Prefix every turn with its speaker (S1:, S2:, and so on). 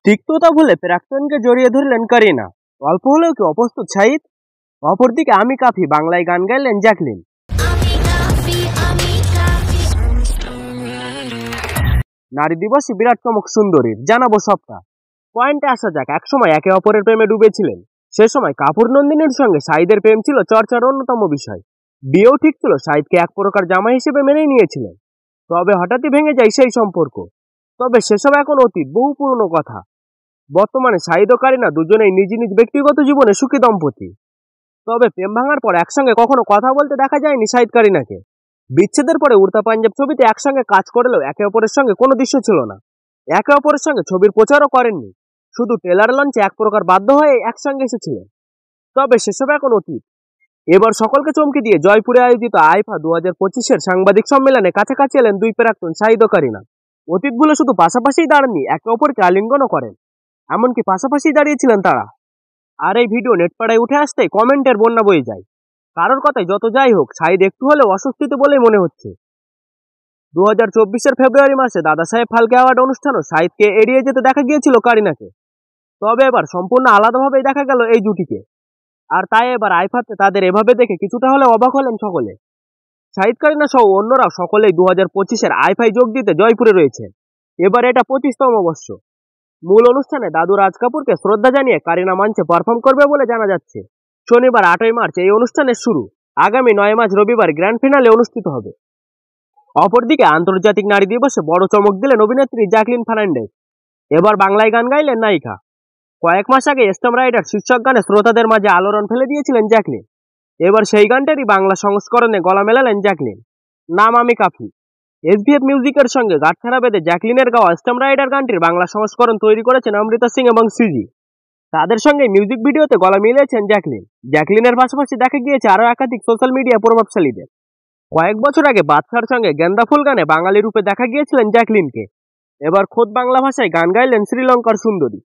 S1: তিক্ততা ভুলে প্রাক্তনকে জড়িয়ে ধরলেন করিনা। অল্প হলেও কি অপ্রস্তুত শাহিদ? অপরদিকে আমি কাফি বাংলায় গান গাইলেন জ্যাকলিন। নারী দিবসে বিরাট চমক সুন্দরীর, জানাবো সবটা। পয়েন্টে আসা যাক। একসময় একে অপরের প্রেমে ডুবেছিলেন। সে সময় কাপুর নন্দিনীর সঙ্গে শাহিদের প্রেম ছিল চর্চার অন্যতম বিষয়। বিয়েও ঠিক ছিল, শাহিদকে এক প্রকার জামাই হিসেবে মেনেই নিয়েছিলেন। তবে হঠাৎই ভেঙে যায় সেই সম্পর্ক। তবে সেসব এখন অতীত, বহু পুরনো কথা। বর্তমানে শাহিদ ও কারিনা দুজনেই নিজ নিজ ব্যক্তিগত জীবনে সুখী দম্পতি। তবে প্রেম ভাঙার পর একসঙ্গে কখনো কথা বলতে দেখা যায়নি শাহিদ কারিনাকে। বিচ্ছেদের পরে উড়তা পাঞ্জাব ছবিতে একসঙ্গে কাজ করলেও একে অপরের সঙ্গে কোনো দৃশ্য ছিল না। একে অপরের সঙ্গে ছবির প্রচারও করেননি, শুধু ট্রেলার লঞ্চে এক প্রকার বাধ্য হয়ে একসঙ্গে এসেছিলেন। তবে সেসব এখন অতীত। এবার সকলকে চমকে দিয়ে জয়পুরে আয়োজিত আইফা 2025-এর সাংবাদিক সম্মেলনে কাছাকাছি এলেন দুই প্রাক্তন শাহিদ ও কারিনা। অতীতগুলো শুধু পাশাপাশিই দাঁড়াননি, একে অপরকে আলিঙ্গনও করেন, এমনকি পাশাপাশি দাঁড়িয়েছিলেন তারা। আর এই ভিডিও নেটপাড়ায় উঠে আসতে কমেন্টের বন্যা বয়ে যায়। কারোর কথায় যত যাই হোক, শাহিদ একটু হলেও অস্বস্তিতে বলেই মনে হচ্ছে। 2024-এর ফেব্রুয়ারি মাসে দাদা সাহেব ফালকে অ্যাওয়ার্ড অনুষ্ঠানও শাহিদকে এড়িয়ে যেতে দেখা গিয়েছিল কারিনাকে। তবে এবার সম্পূর্ণ আলাদাভাবেই দেখা গেল এই জুটিকে। আর তাই এবার আইফাতে তাদের এভাবে দেখে কিছুটা হলে অবাক হলেন সকলে। শাহিদ কারিনা সহ অন্যরাও সকলেই 2025-এর আইফাই যোগ দিতে জয়পুরে রয়েছে। এবার এটা 25তম বর্ষ। মূল অনুষ্ঠানে দাদু রাজ কাপুরকে শ্রদ্ধা জানিয়ে কারিনা মঞ্চে পারফর্ম করবে বলে জানা যাচ্ছে। শনিবার 8ই মার্চ এই অনুষ্ঠানের শুরু। আগামী 9 মার্চ রবিবার গ্র্যান্ড ফিনালে অনুষ্ঠিত হবে। অপরদিকে আন্তর্জাতিক নারী দিবসে বড় চমক দিলেন অভিনেত্রী জ্যাকলিন ফার্নান্ডেজ। এবার বাংলায় গান গাইলেন নায়িকা। কয়েক মাস আগে স্টম রাইডার শীর্ষক গানে শ্রোতাদের মাঝে আলোড়ন ফেলে দিয়েছিলেন জ্যাকলিন। এবার সেই গানটারই বাংলা সংস্করণে গলা মেলালেন জ্যাকলিন। নাম আমি কাফি। এসভিএফ মিউজিকের সঙ্গে গাঁটছড়া বেঁধে জ্যাকলিনের গাওয়া স্টম রাইডার গানটির বাংলা সংস্করণ তৈরি করেছেন অমৃতা সিং এবং সিজি। তাদের সঙ্গে মিউজিক ভিডিওতে গলা মিলিয়েছেন জ্যাকলিন। জ্যাকলিনের পাশাপাশি দেখা গিয়েছে আরও একাধিক সোশ্যাল মিডিয়া প্রভাবশালীদের। কয়েক বছর আগে বাদশার সঙ্গে গেন্দা ফুল গানে বাঙালি রূপে দেখা গিয়েছিলেন জ্যাকলিনকে। এবার খোদ বাংলা ভাষায় গান গাইলেন শ্রীলঙ্কার সুন্দরী।